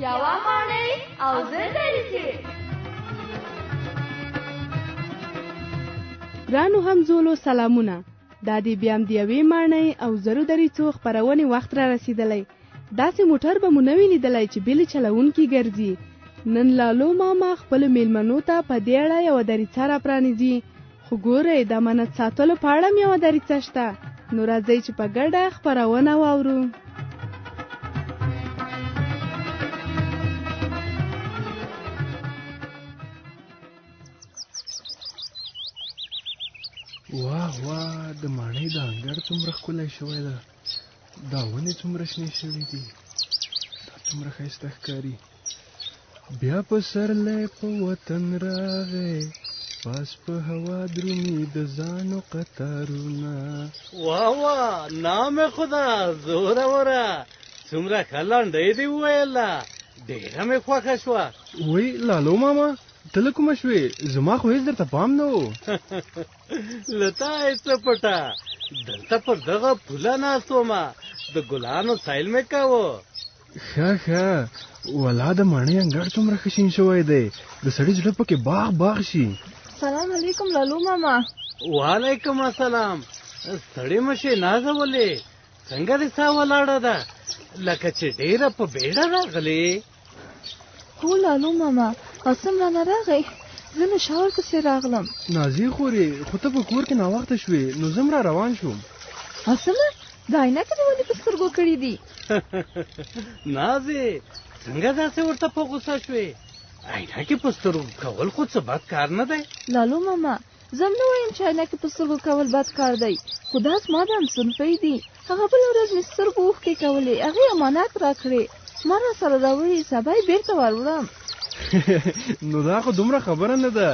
یوه ماڼۍ او زر دریڅې. ګرانو همزولو سلامونه. دا دی بیا د یوې ماڼۍ او زرو دریڅو خپرونې وخت را رسیدلی. داسې موټر به مو نه وي لیدلی چې بېلې چلوونکي ګرځي. نن لالو ماما خپلو میلمنو ته په دې اړه یوه دریڅه را پرانیزي. خو ګورئ د امانت ساتلو په اړه هم یوه دریڅه شته. نو راځئ چې په ګډه خپرونه واورو. واه واه، د ماڼۍ د انګړ څومره ښکلی شوی ده. دا ونې څومره شنې شوي دي. دا څومره ښایسته ښکاري. بیا پسرلی په وطن راغی، پاس په هوا درومي د ځانو قطارونه. واه واه، نام خدا زوروره، څومره ښه لنډۍ دې وویله، ډېره مې خوښه شوه. وای لالو ماما، ته له کومه شوې؟ زما خو هېڅ درته پام نه و. له تا یې څه پټه، دلته پر دغه پوله ناست ومه، د ګلانو سیل مې کوو. ښه ښه، ولا د ماڼۍ انګړ څومره ښه شین شوی دی، د سړي زړه پکې باغ باغ شي. سلام علیکم لالو ماما. وعلیکم السلام. ستړې مشې نازه ولې؟ څنګه دې ساه ولاړه ده لکه چې ډېره په بیړه راغلې؟ هو لالو ماما، قسم رانه راغی، زه نو شاور پسې راغلم. نازي خورې، خو ته په کور کې ناوخته شوې، نو زه هم را روان شوم. اسمه دا عینکې دې ولې په سترګو کړي دي؟ نازې، څنګه داسې ورته په غوسه شوې؟ عینکې په سترګو کول خو څه بد کار نه دی. لالو ماما، زه هم نه وایم چې عینکې په سترګو کول بد کار دی، خو دا زما د همصنفۍ دي. هغه بله ورځ مې سترګو اوښکې کولې، هغې امانت راکړې، ما را سره راوړي، سبا یې بېرته وروړم. نو دا خو دومره خبره نه ده.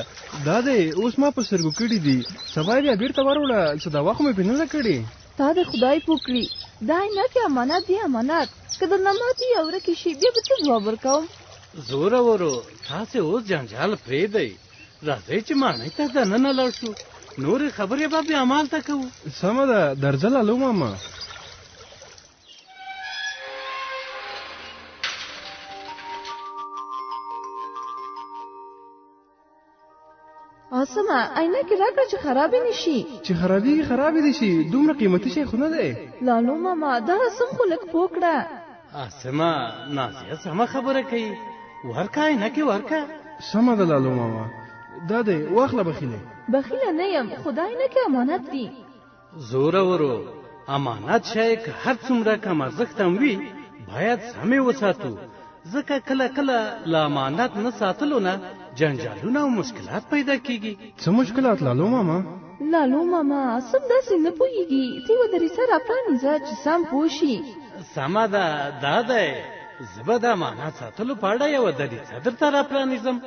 دا دی اوس ما په سترګو کړي دي، سبا یې بیا بېرته وروړه، څه دوا خو مې پرې نه ده کړې. تا د خدای پوکړي، دا عینکې امانت دی، امانت. که درنه ماتې یا ورکې شي بیا به څه ځواب ورکوم؟ زورورو، تاسې اوس جنجال پرېږدئ، راځئ چې ماڼۍ ته دننه لاړ شو، نورې خبرې به بیا همالته کوو. سمه ده، درځه لالو ماما. اسمه عینکې راکړه چې خرابې نه شي. چې خرابېږي خرابې دي شي، دومره قیمتي شی خو نه دی. لالو ماما، دغه سم خو لږ پوکړه. اسمه، نازیه سمه خبره کوي، ورکه عینکې ورکه. سمه ده لالو ماما، دا دی واخله بخیلې. بخیله نه یم، خدای عینکې امانت دي. زورورو، امانت شی که هر څومره کم ارزښت هم وي، باید سمې وساتو، ځکه کله کله له امانت نه ساتلو نه جنجالونه او مشکلات پیدا کیږي. څه مشکلات لالو ماما؟ لالو ماما، سم داسې نه پوهېږي، ته یوه دریڅه را پرانیزه چې سم پوه شي. سمه ده، دا دی، زه به د امانت ساتلو په اړه یوه دریڅه درته را پرانیزم.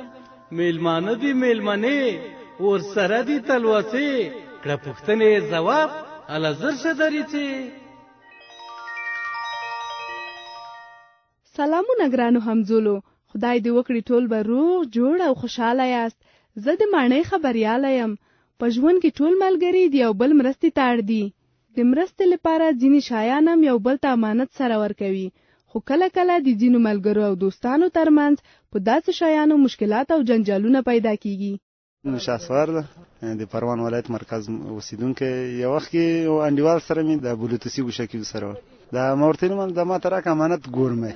میلمانه دي میلمنې، ورسره دي تلوسې، کړه پوښتنې ځواب، هله زر شه دریڅې. سلامونه ګرانو همزولو، خدای دې وکړي ټول به روغ جوړ او خوشحاله یاست. زه د ماڼۍ خبریاله یم. په ژوند کې ټول ملګري د یو بل مرستې ته اړ دي. د مرستې لپاره ځینې شیان هم یو بل ته امانت سره ورکوي، خو کله کله د ځینو ملګرو او دوستانو ترمنځ په داسې شیانو مشکلات او جنجالونه پیدا کیږي. شاسوار ده، د پروان ولایت مرکز اوسیدونکی. یو وخت کې یو انډیوال سره مې د بلوتوثي ګوشکي سره دا مورتین من د ما ترک امانت ګورمه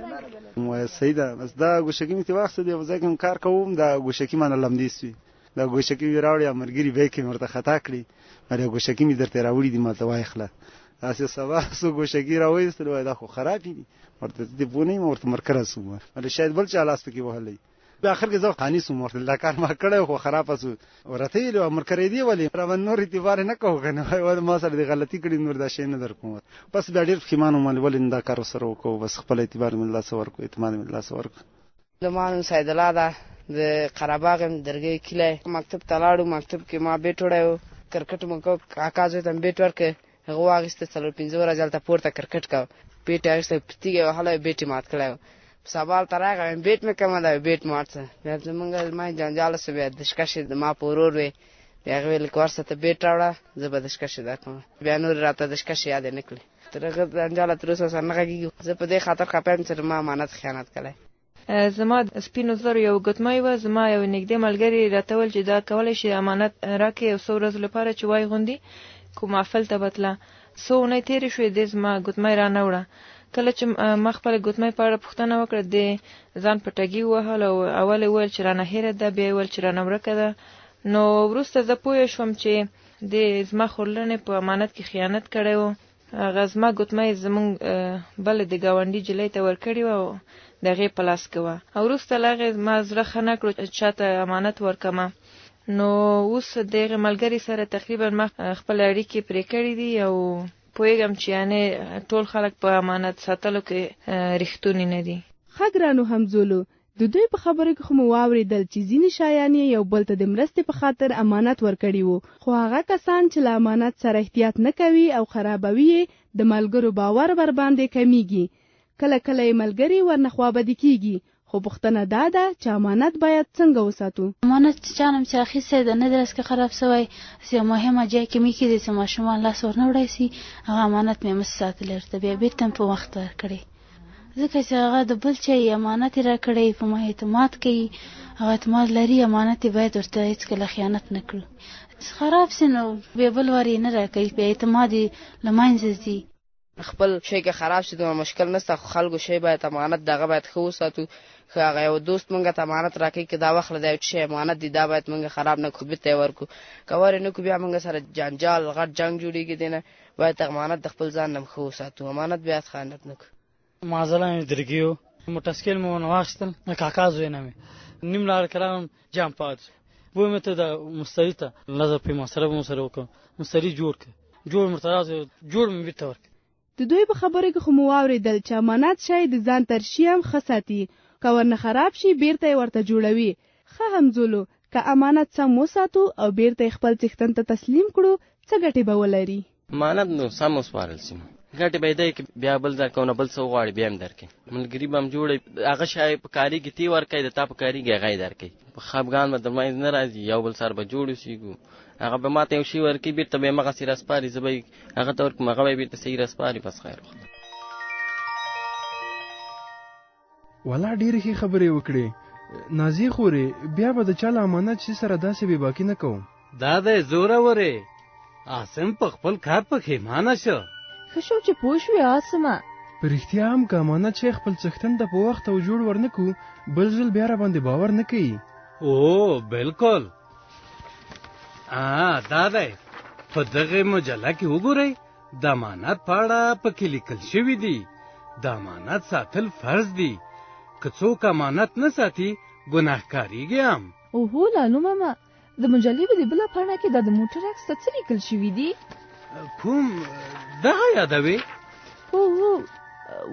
مو صحیح ده، بس دا ګوشکي مې تی وخت دی ځکه کوم کار کوم، دا ګوشکي من لمدې سوی، دا ګوشکي راوړی امرګری به کې مرته خطا کړی، مله ګوشکي مې درته راوړی دی ماته وایخله، اسه سبا سو ګوشکي راوېستل وای دا خو خراب دي، ورته دې بونې مرته مرکز سو، مله شاید بل چا لاس پکې وهلې. په اخر کې زه خاني سو مرته دا کار ما کړو خو خراب اسو، ورته یې امر کړی دی ولی را نور اعتبار نه کوو کنه، وای ما سره دې غلطي کړې نور دا شی نه درکوم، بس بیا ډېر خیمانو مال ولې دا کار سره وکړو، بس خپل اعتبار مې الله سره ورکو، اعتماد مې الله سره ورکو. زمانو سید الله ده د قرهباغ درګي کله مکتب تلاړو، مکتب کې ما بیٹ وړو، کرکټ مو کو کاکا زه تم بیٹ ورکه، هغه واغسته 15 ورځې تل پورته کرکټ کا پیټ هغه پتیګه وهله بیٹ مات کړو، سوال تراغه بیٹ مې کومه ده بیٹ ماته بیا زمونږ ما جنجال سره بیا دشکشه ما پورور وي، هغه ویل کورسه ته بیٹ راوړه، زه به دشکشه دا کوم، بیا نور راته دشکشه یاد نه کړی، ترغه جنجال تر اوسه سره نه کیږي، زه په دې خاطر خپم چې ما امانت خیانت کړی. زما سپینو زرو یو ګوتمۍ وه. زما یو نږدې ملګري راته ویل چې دا کولی شي امانت راکړې یو څو ورځو لپاره چې وای غوندې کوم محفل ته به تله. څو اونۍ تېرې شوې دې زما ګوتمۍ رانه وړه. کله چې ما خپله ګوتمۍ په اړه پوښتنه وکړه دې ځان په ټګي ووهل او اول یې ویل چې رانه هېره ده، بیا یې ویل چې رانه ورکه ده. نو وروسته زه پوه شوم چې دې زما خورلنې په امانت کې خیانت کړی و. هغه زما ګوتمۍ زمونږ بله د ګاونډي جلۍ ته ورکړې وه او د هغې په لاس کې وه. او وروسته له هغې زما زړه ښه نه کړو چې چا ته امانت ورکمه. نو اوس د هغې ملګري سره تقریبا ما خپلې اړیکې پرې کړې دي او پوهېږم چې یعنې ټول خلک په امانت ساتلو کې رښتوني نه دي. ښه ګرانو همزولو، د دوی په خبرو کې خو مو واورېدل چې ځینې شیان یې یو بل ته د مرستې په خاطر امانت ورکړي وو، خو هغه کسان چې له امانت سره احتیاط نه کوي او خرابوي یې د ملګرو باور ورباندې کمیږي. کله کله یې ملګري ورنه خوابدي کیږي، خو پوښتنه دا ده چې امانت باید څنګه وساتو. امانت چې چانم چې اخیستی د نه درس کې خراب سوی یو مهمه ځای کې مې کېدی چې ماشومان لاس ورنه وړی سي، هغه امانت مې مس ساتلی ورته بیا بېرته مې په وخت ورکړی، ځکه چې هغه د بل چا امانت یې راکړی، په ما اعتماد کوي، هغه اعتماد لري، امانت یې باید ورته هېڅکله خیانت نه کړو. خراب سي نو بیا بل وار یې نه راکوي، بیا اعتماد یې له منځه ځي. خپل شی که خراب شي دومره مشکل نشته، خو خلکو شی باید امانت دغه باید ښه وساتو. که هغه یو دوست مونږ ته امانت راکوي که دا وخت له دا یو شی امانت دی دا باید مونږ خراب نه کړو، بېرته یې ورکړو. که ور یې نه کړو بیا مونږ سره جنجال غټ جنګ جوړېږي. دی نه باید امانت د خپل ځان نه ښه وساتو، امانت باید خیانت نه کړو. معذله مې درګي وو، موټرسایکل مې ونه واخیستل، د کاکا زوی نه مې نیم لاره کې راغلم جام پاتې شو. ویې مې ته د مستري ته لږ پیمانسره به مو سره وکړم، مستري جوړ کړه، جوړ مې ورته راوړی، جوړ مې بېرته ورکړه. د دوی په خبرو کې خو مو واورېدل چې امانت شی د ځان تر شي هم ښه ساتي، که ورنه خراب شي بیرته یې ورته جوړوي. ښه همزولو، که امانت سم وساتو او بیرته یې خپل څښتن ته تسلیم کړو څه ګټې به ولري؟ امانت نو سم وسپارل سي، ګټې به یې دی که بیا بل درکو نه بل څه وغواړي بیا هم درکوي، ملګري به هم جوړوي، هغه شی په کارېږي تی ورکوي، د تا په کارېږي هغه یې درکوي، په خفګان به در منځ نه راځي، یو بل سره به جوړ اوسېږو. هغه به ما ته یو شي ورکوي بېرته به یې همغسې راسپاري، زه به یې هغه ته ورکړم، هغه به یې بېرته صحیح راسپاري. بس خیر وخت. والا ډېرې ښې خبرې وکړې نازي خورې، بیا به د چا له امانت شي سره داسې بې باکي نه کوم. دا دی زورورې، عاصم په خپل کار پښېمانه شو. ښه شو چې پوه شوې عاصمه. په رښتیا هم که امانت شی خپل څښتن ته په وخت او جوړ ورنه کړو بل ځل بیا راباندې باور نه کوي. او بالکل. دا دی په دغه مجله کې وګورئ، د امانت په اړه پکې لیکل شوي دي. د امانت ساتل فرض دي، که څوک امانت نه ساتي ګناهکاریږي هم. اوهو لالو ماما، د مجلې په دې بله پاڼه کې دا د موټر عکس ته څه لیکل شوي دي؟ کوم دغه یادوې؟ هو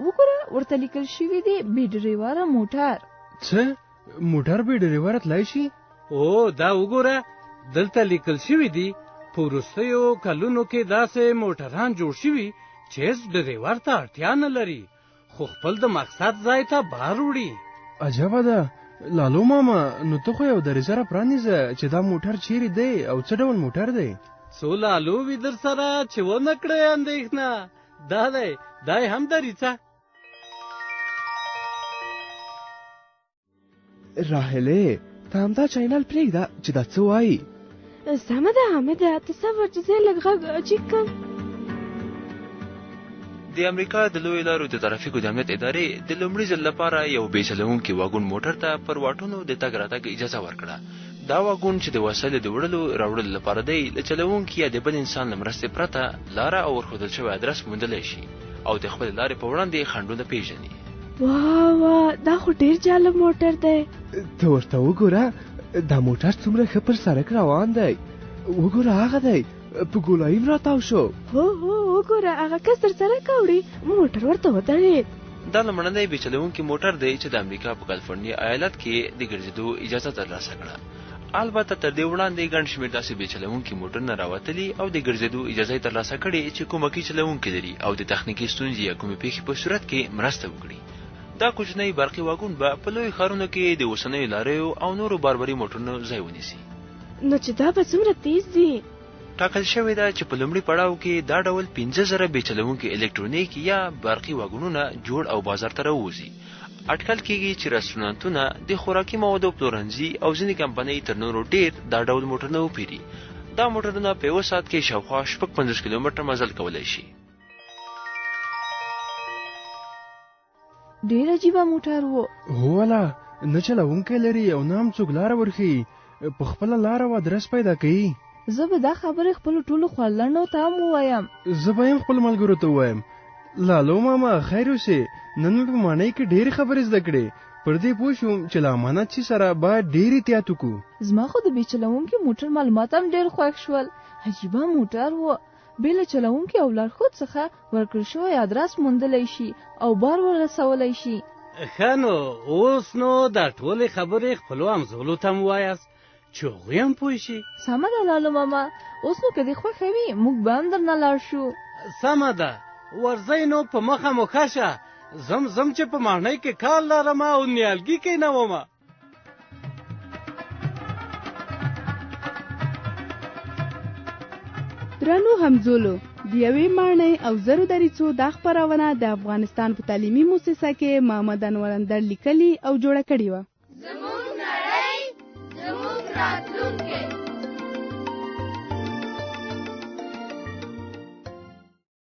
وګوره ورته لیکل شوي دي بې ډریوره موټر. څه موټر بې ډریوره تلای شي؟ او دا وګوره دلته لیکل شوي دي په وروستیو کلونو کې داسې موټران جوړ شوي چې هېڅ ډریور ته اړتیا نه لري، خو خپل د مقصد ځای ته بار وړي. عجبه ده لالو ماما، نو ته خو یو دریځه پرانیزه چې دا موټر چیرې دی او څه ډول موټر دی؟ څو لالو وي در سره چې ونه کړې اندېښنه. دا دی دا یې هم دریځه. راهلې ته همدا چینل پرېږده چې دا څه وایي. سمه ده حامده، تصور چې زه لږ غږ چیک کړم. د امریکا د لویو لارو د ترافیکو د امنیت ادارې د لومړي ځل لپاره یو بې چلوونکي واګون موټر ته پر واټونو د تګ راتګ اجازه ورکړه. دا واګون چې د وسایلو د وړلو راوړلو لپاره دی، له چلوونکي یا د بل انسان له مرستې پرته لاره او ورښودل شوی ادرس موندلی شي او د خپلې لارې په وړاندې خنډونه پیژني. واه دا خو ډېر جالب موټر دی. ته ورته وګوره، دا موټر څومره ښه پر سړک روان دی. وګوره هغه دی په ګولایي راتاو شو. هو وګوره هغه کس تر سړک اوړي، موټر ورته ودرېد. دا لومړنی بې چلوونکي موټر دی چې د امریکا په کالیفورنیا ایالت کې د ګرځېدو اجازه ترلاسه کړه. البته تر دې وړاندې ګڼ شمېر داسې بې چلوونکي موټرونه راوتلي او د ګرځېدو اجازه یې ترلاسه کړې چې کومکي چلوونکي لري او د تخنیکي ستونزې یا کومې پیښې په صورت کې مرسته وکړي. دا کوچنی برقي واګون به په لویو ښارونو کې د اوسنیو لاریو او نورو باربري موټرونو ځای ونیسي. نو چې دا به څومره تیز دي؟ ټاکل شوې ده چې په لومړي پړاو کې دا ډول 15,000 بې چلوونکي الکترونیک یا برقي واګونونه جوړ او بازار ته راووځي اټکل کیږي چې رستورانتونه د خوراکي موادو پلورنځي او ځینې کمپنۍ تر نورو ډیر دا ډول موټرونه وپیري. دا موټرونه په یو ساعت کې شاوخوا 50 کیلومتره مزل کولی شي. ډیر عجیبه موټر و. هو والا نه چلونکی لري او نه هم څوک لاره ورښيي، په خپله لاره او ادرس پیدا کوي. زه به دا خبرې خپلو ټولو خورلنډو ته هم ووایم. زه به هم خپل ملګرو ته ووایم. لالو ماما خیر اوسې، نن مې په ماڼۍ کې ډېرې خبرې زده کړې. پر دې پوه شوم چې له امانت شي سره باید ډېر احتیاط وکړو. زما خو د بې چلوونکي موټر معلومات هم ډېر خوښ شول. عجیبه موټر و. بې له چلوونکي او لارښود څخه ورکړل شوی ادرس موندلی شي او بار ورسولی شي. ښه نو اوس نو دا ټولې خبرې خپلو همزولو ته م ووایاست چې هغوی هم پوه شي. سمه ده لالو ماما، اوس نو که دې خوښه وي موږ به هم درنه لاړ شو. سمه ده، ورځئ نو په مخه مو ښه شه. زم چې په ماڼۍ کې کار لرم او نیالګي کښېنومه. درنو همزولو، د یوې ماڼۍ او زرو دریڅو دا خپرونه د افغانستان په تعلیمي مؤسسه کې محمد انور اندر لیکلي او جوړه کړې وه. زموږ نړۍ زموږ راتلونکی.